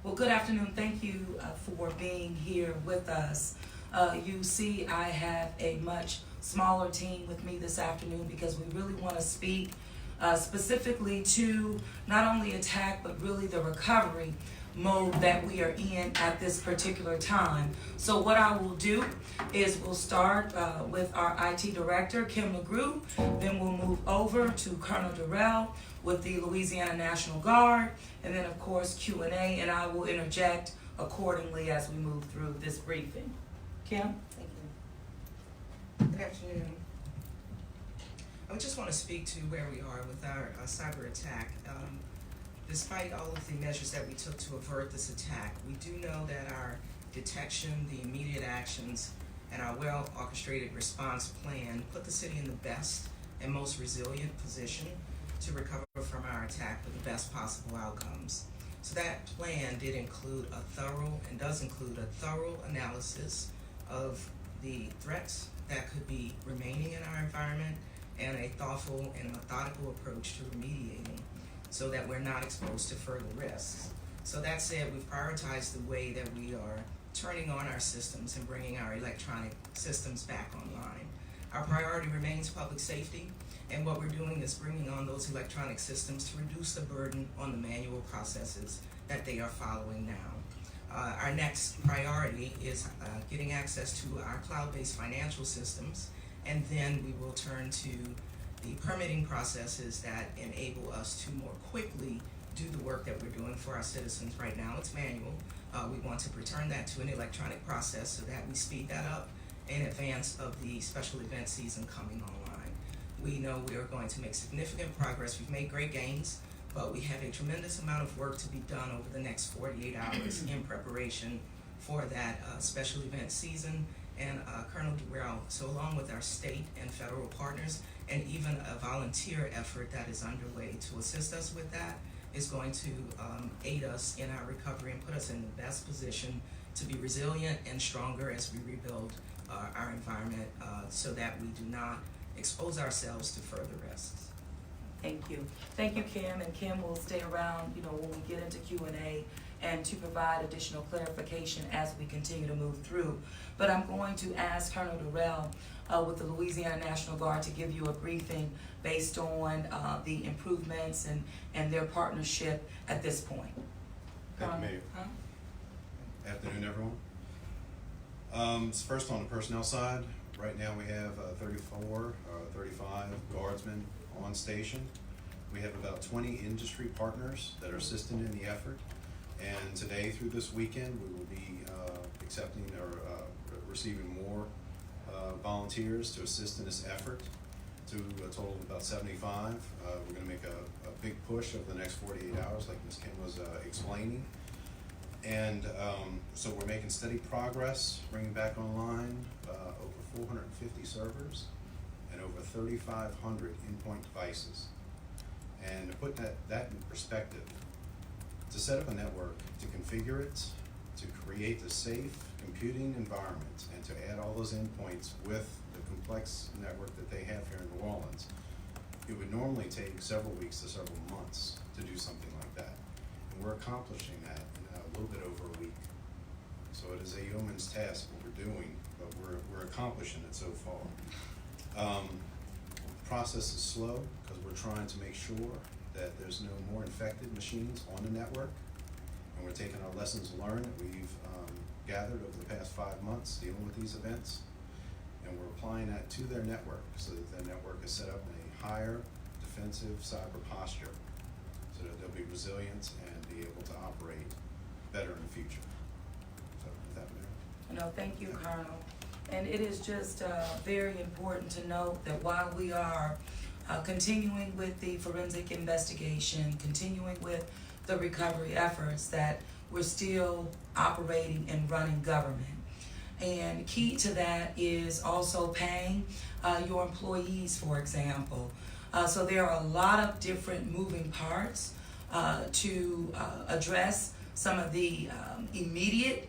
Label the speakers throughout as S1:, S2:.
S1: Well, good afternoon. Thank you for being here with us. You see, I have a much smaller team with me this afternoon because we really want to speak specifically to not only attack, but really the recovery mode that we are in at this particular time. So what I will do is we'll start with our IT director, Kim LeGroux, then we'll move over to Colonel Durrell with the Louisiana National Guard, and then of course Q&A, and I will interject accordingly as we move through this briefing. Kim?
S2: Thank you. Good afternoon. I just want to speak to where we are with our cyber attack. Despite all of the measures that we took to avert this attack, we do know that our detection, the immediate actions, and our well-orchestrated response plan put the city in the best and most resilient position to recover from our attack with the best possible outcomes. So that plan did include does include a thorough analysis of the threats that could be remaining in our environment and a thoughtful and methodical approach to remediating so that we're not exposed to further risks. So that said, we've prioritized the way that we are turning on our systems and bringing our electronic systems back online. Our priority remains public safety, and what we're doing is bringing on those electronic systems to reduce the burden on the manual processes that they are following now. Our next priority is getting access to our cloud-based financial systems, and then we will turn to the permitting processes that enable us to more quickly do the work that we're doing for our citizens. Right now it's manual. We want to return that to an electronic process so that we speed that up in advance of the special event season coming online. We know we are going to make significant progress. We've made great gains, but we have a tremendous amount of work to be done over the next 48 hours in preparation for that special event season. And Colonel Durrell, so along with our state and federal partners, and even a volunteer effort that is underway to assist us with that, is going to aid us in our recovery and put us in the best position to be resilient and stronger as we rebuild our environment so that we do not expose ourselves to further risks.
S1: Thank you. Thank you, Kim, and Kim will stay around, when we get into Q&A and to provide additional clarification as we continue to move through. But I'm going to ask Colonel Durrell with the Louisiana National Guard to give you a briefing based on the improvements and their partnership at this point.
S3: Thank you, Mayor. Afternoon, everyone. First on the personnel side, right now we have 35 guardsmen on station. We have about 20 industry partners that are assisting in the effort. And today through this weekend, we will be accepting or receiving more volunteers to assist in this effort to a total of about 75. We're going to make a big push over the next 48 hours, like Ms. Kim was explaining. And so we're making steady progress, bringing back online over 450 servers and over 3,500 endpoint devices. And to put that in perspective, to set up a network, to configure it, to create a safe computing environment, and to add all those endpoints with the complex network that they have here in New Orleans, it would normally take several weeks to several months to do something like that. And we're accomplishing that in a little bit over a week. So it is a yeoman's task what we're doing, but we're accomplishing it so far. The process is slow because we're trying to make sure that there's no more infected machines on the network, and we're taking our lessons learned that we've gathered over the past 5 months dealing with these events, and we're applying that to their network so that their network is set up in a higher defensive cyber posture so that they'll be resilient and be able to operate better in the future. So with that, Mayor.
S1: No, thank you, Colonel. And it is just very important to note that while we are continuing with the forensic investigation, continuing with the recovery efforts, that we're still operating and running government. And key to that is also paying your employees, for example. So there are a lot of different moving parts to address some of the immediate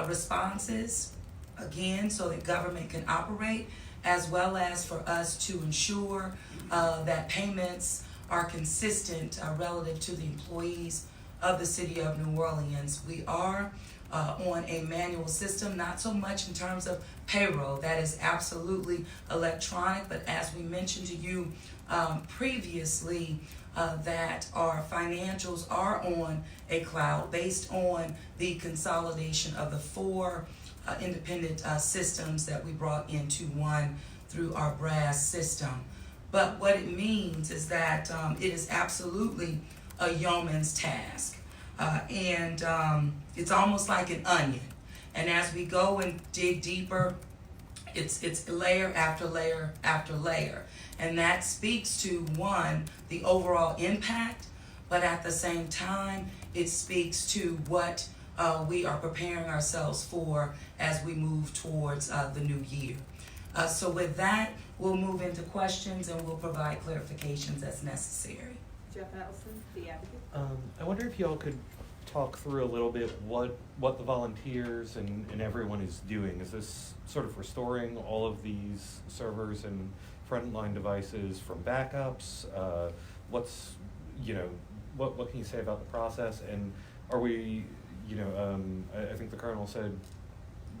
S1: responses, again, so that government can operate, as well as for us to ensure that payments are consistent relative to the employees of the city of New Orleans. We are on a manual system, not so much in terms of payroll. That is absolutely electronic, but as we mentioned to you previously, that our financials are on a cloud based on the consolidation of the four independent systems that we brought into one through our BRAS system. But what it means is that it is absolutely a yeoman's task. And it's almost like an onion. And as we go and dig deeper, it's layer after layer after layer. And that speaks to, one, the overall impact, but at the same time, it speaks to what we are preparing ourselves for as we move towards the new year. So with that, we'll move into questions and we'll provide clarifications as necessary.
S4: Jeff Allison, the advocate.
S5: I wonder if y'all could talk through a little bit what the volunteers and everyone is doing. Is this sort of restoring all of these servers and frontline devices from backups? What's, what can you say about the process? And are we, I think the Colonel said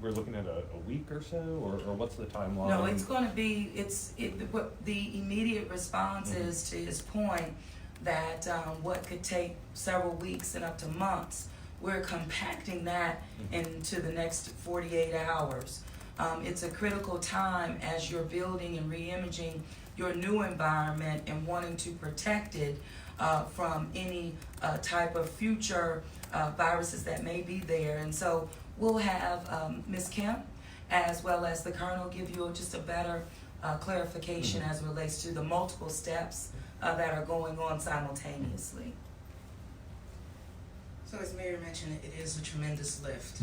S5: we're looking at a week or so, or what's the timeline?
S1: No, it's going to be, what the immediate response is to his point that what could take several weeks and up to months, we're compacting that into the next 48 hours. It's a critical time as you're building and re-imaging your new environment and wanting to protect it from any type of future viruses that may be there. And so we'll have Ms. Kemp as well as the Colonel give you just a better clarification as it relates to the multiple steps that are going on simultaneously.
S2: So as Mayor mentioned, it is a tremendous lift.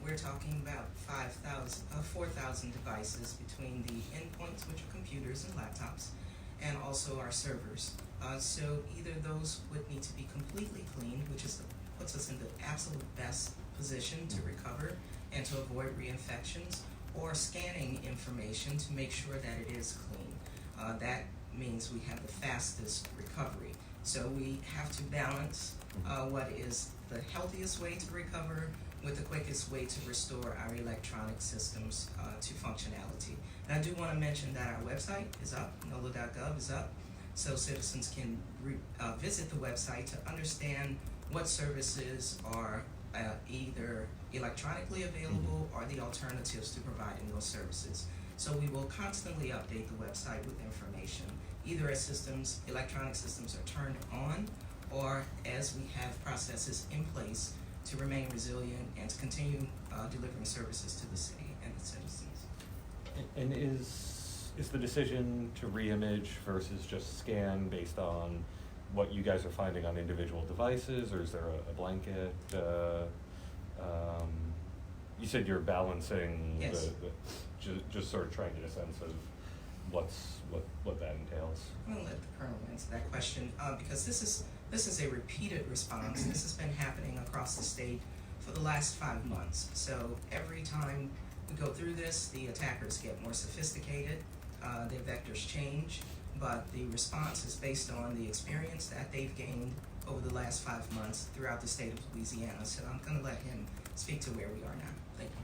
S2: We're talking about 4,000 devices between the endpoints, which are computers and laptops, and also our servers. So either those would need to be completely cleaned, which puts us in the absolute best position to recover and to avoid reinfections, or scanning information to make sure that it is clean. That means we have the fastest recovery. So we have to balance what is the healthiest way to recover with the quickest way to restore our electronic systems to functionality. And I do want to mention that our website is up, NOLA.com is up, so citizens can visit the website to understand what services are either electronically available or the alternatives to providing those services. So we will constantly update the website with information, either as electronic systems are turned on, or as we have processes in place to remain resilient and to continue delivering services to the city and its citizens.
S5: And is the decision to re-image versus just scan based on what you guys are finding on individual devices, or is there a blanket? You said you're balancing.
S2: Yes.
S5: Just sort of trying to get a sense of what that entails.
S2: I'm going to let the Colonel answer that question because this is a repeated response. This has been happening across the state for the last 5 months. So every time we go through this, the attackers get more sophisticated, their vectors change, but the response is based on the experience that they've gained over the last 5 months throughout the state of Louisiana. So I'm going to let him speak to where we are now. Thank you.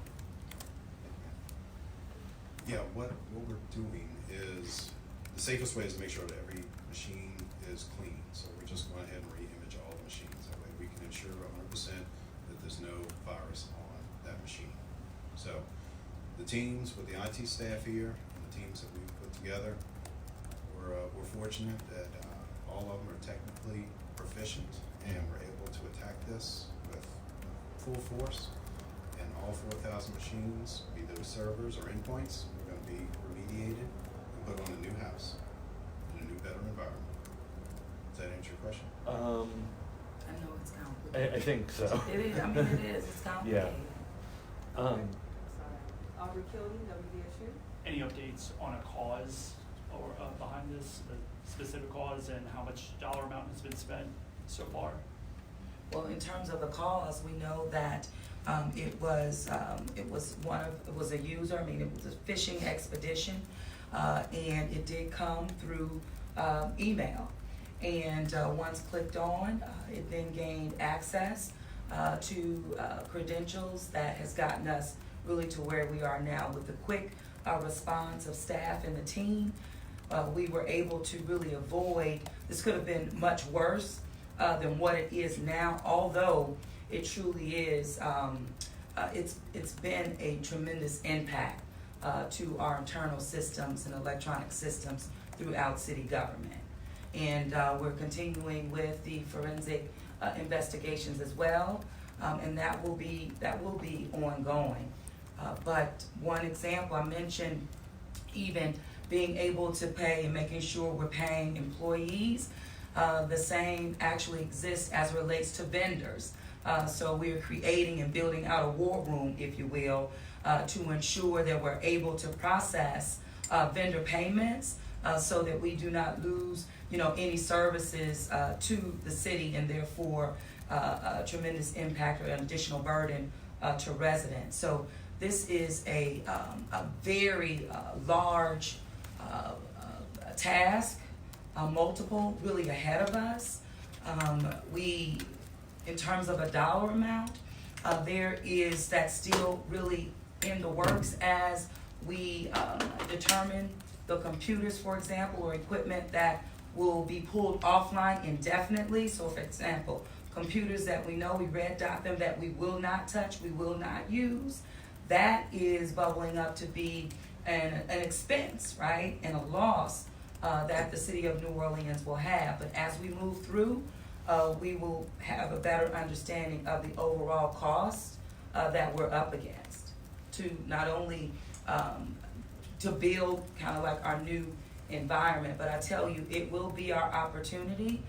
S3: Yeah, what we're doing is, the safest way is to make sure that every machine is clean. So we're just going ahead and re-image all the machines. That way we can ensure 100% that there's no virus on that machine. So the teams with the IT staff here and the teams that we've put together, we're fortunate that all of them are technically proficient and we're able to attack this with full force. And all 4,000 machines, be those servers or endpoints, are going to be remediated and put on a new house in a new, better environment. Does that answer your question?
S1: I know it's complicated.
S5: I think so.
S1: It is. I mean, it is. It's complicated.
S5: Yeah.
S4: Sorry. Aubrey Killian, WDSU.
S6: Any updates on a cause or behind this, the specific cause, and how much dollar amount has been spent so far?
S1: Well, in terms of the cause, we know that it was a user. I mean, it was a phishing expedition, and it did come through email. And once clicked on, it then gained access to credentials that has gotten us really to where we are now. With the quick response of staff and the team, we were able to really avoid, this could have been much worse than what it is now, although it truly is, it's been a tremendous impact to our internal systems and electronic systems throughout city government. And we're continuing with the forensic investigations as well, and that will be ongoing. But one example, I mentioned even being able to pay and making sure we're paying employees. The same actually exists as it relates to vendors. So we're creating and building out a war room, if you will, to ensure that we're able to process vendor payments so that we do not lose, any services to the city, and therefore a tremendous impact or an additional burden to residents. So this is a very large task, multiple really ahead of us. We, in terms of a dollar amount, there is that still really in the works as we determine the computers, for example, or equipment that will be pulled offline indefinitely. So, for example, computers that we know, we red dot them, that we will not touch, we will not use, that is bubbling up to be an expense, right, and a loss that the city of New Orleans will have. But as we move through, we will have a better understanding of the overall cost that we're up against to not only to build kind of like our new environment, but I tell you, it will be our opportunity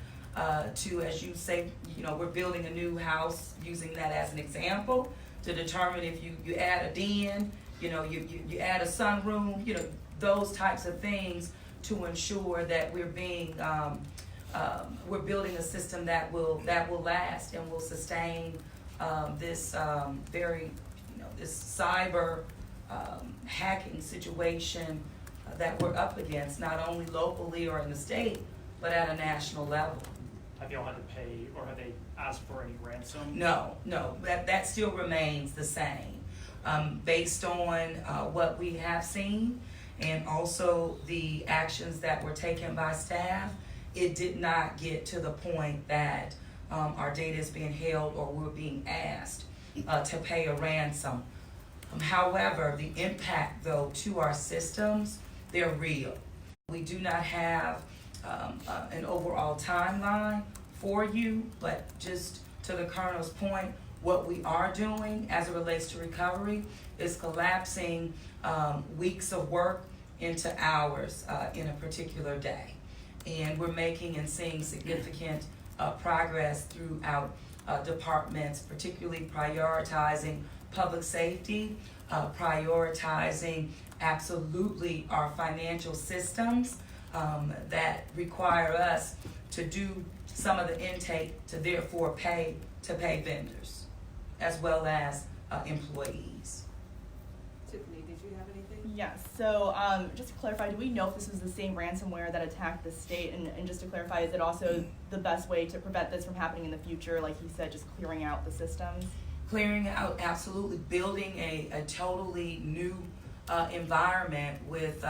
S1: to, as you say, we're building a new house, using that as an example, to determine if you add a den, you add a sunroom, those types of things, to ensure that we're building a system that will last and will sustain this very, this cyber hacking situation that we're up against, not only locally or in the state, but at a national level.
S6: Have y'all had to pay, or have they asked for any ransom?
S1: No, that still remains the same. Based on what we have seen, and also the actions that were taken by staff, it did not get to the point that our data is being held or we're being asked to pay a ransom. However, the impact, though, to our systems, they're real. We do not have an overall timeline for you, but just to the Colonel's point, what we are doing as it relates to recovery is collapsing weeks of work into hours in a particular day. And we're making and seeing significant progress throughout departments, particularly prioritizing public safety, prioritizing absolutely our financial systems that require us to do some of the intake to therefore pay vendors as well as employees.
S4: Tiffany, did you have anything?
S7: Yes, so just to clarify, do we know if this was the same ransomware that attacked the state? And just to clarify, is it also the best way to prevent this from happening in the future, like he said, just clearing out the systems?
S1: Clearing out, absolutely. Building a totally new environment with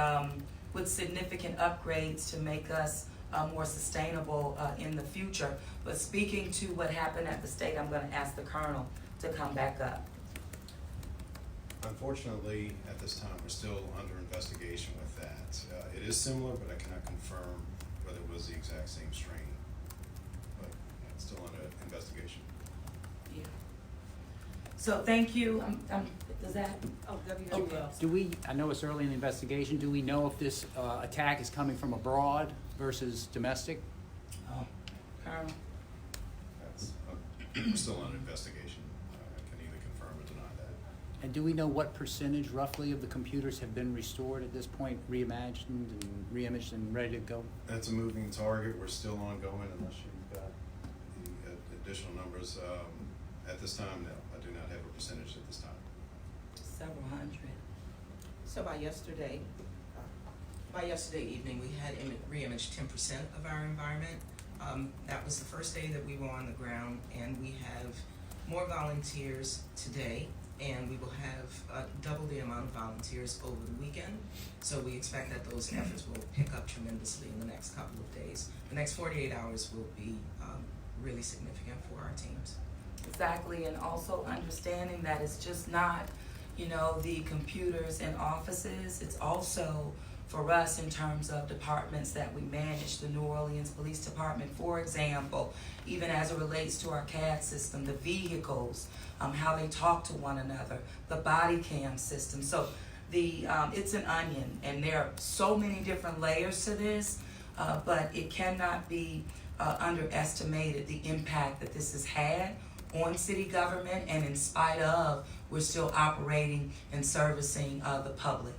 S1: significant upgrades to make us more sustainable in the future. But speaking to what happened at the state, I'm going to ask the Colonel to come back up.
S3: Unfortunately, at this time, we're still under investigation with that. It is similar, but I cannot confirm whether it was the exact same strain. But it's still under investigation.
S1: Yeah. So thank you. Does that?
S4: Oh, WWL.
S8: Do we, I know it's early in the investigation, do we know if this attack is coming from abroad versus domestic?
S1: Oh, Colonel.
S3: That's we're still under investigation. I can either confirm or deny that.
S8: And do we know what percentage roughly of the computers have been restored at this point, reimagined and reimaged and ready to go?
S3: That's a moving target. We're still ongoing unless you've got the additional numbers. At this time, no, I do not have a percentage at this time.
S1: Several hundred.
S2: So by yesterday evening, we had re-imaged 10% of our environment. That was the first day that we were on the ground, and we have more volunteers today, and we will have double the amount of volunteers over the weekend. So we expect that those efforts will pick up tremendously in the next couple of days. The next 48 hours will be really significant for our teams.
S1: Exactly, and also understanding that it's just not, you know, the computers in offices, it's also for us in terms of departments that we manage, the New Orleans Police Department, for example, even as it relates to our CAD system, the vehicles, how they talk to one another, the body cam system. So it's an onion, and there are so many different layers to this, but it cannot be underestimated the impact that this has had on city government, and in spite of, we're still operating and servicing the public.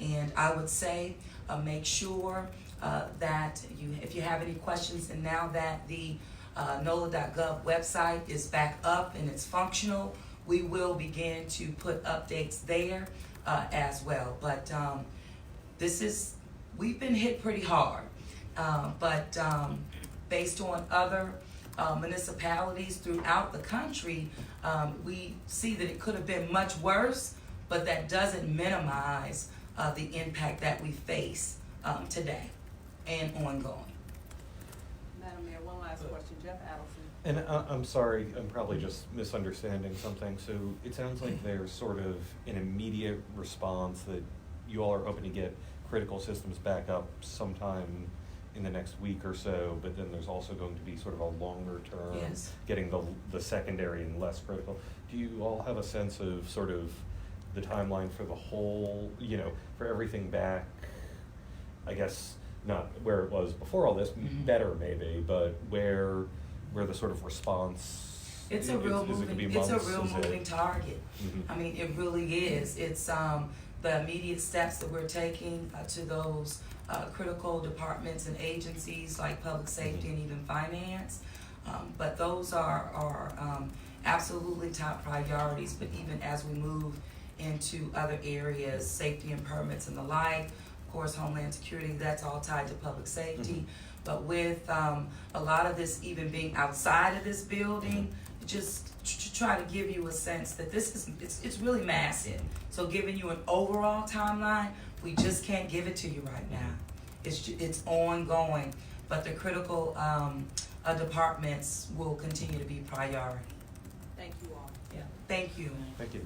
S1: And I would say make sure that if you have any questions, and now that the NOLA.gov website is back up and it's functional, we will begin to put updates there as well. But we've been hit pretty hard, but based on other municipalities throughout the country, we see that it could have been much worse, but that doesn't minimize the impact that we face today and ongoing.
S4: Madam Mayor, one last question. Jeff Adelson.
S5: And I'm sorry, I'm probably just misunderstanding something. So it sounds like there's sort of an immediate response that you all are hoping to get critical systems back up sometime in the next week or so, but then there's also going to be sort of a longer term,
S1: Yes.
S5: getting the secondary and less critical. Do you all have a sense of sort of the timeline for the whole, for everything back, I guess, not where it was before all this, better maybe, but where the sort of response,
S1: It's a real moving target.
S5: Mm-hmm.
S1: I mean, it really is. It's the immediate steps that we're taking to those critical departments and agencies like public safety and even finance. But those are absolutely top priorities. But even as we move into other areas, safety and permits and the like, of course, Homeland Security, that's all tied to public safety.
S5: Mm-hmm.
S1: But with a lot of this even being outside of this building, just to try to give you a sense that it's really massive. So giving you an overall timeline, we just can't give it to you right now. It's ongoing, but the critical departments will continue to be priority.
S4: Thank you all.
S1: Yeah. Thank you.
S5: Thank you.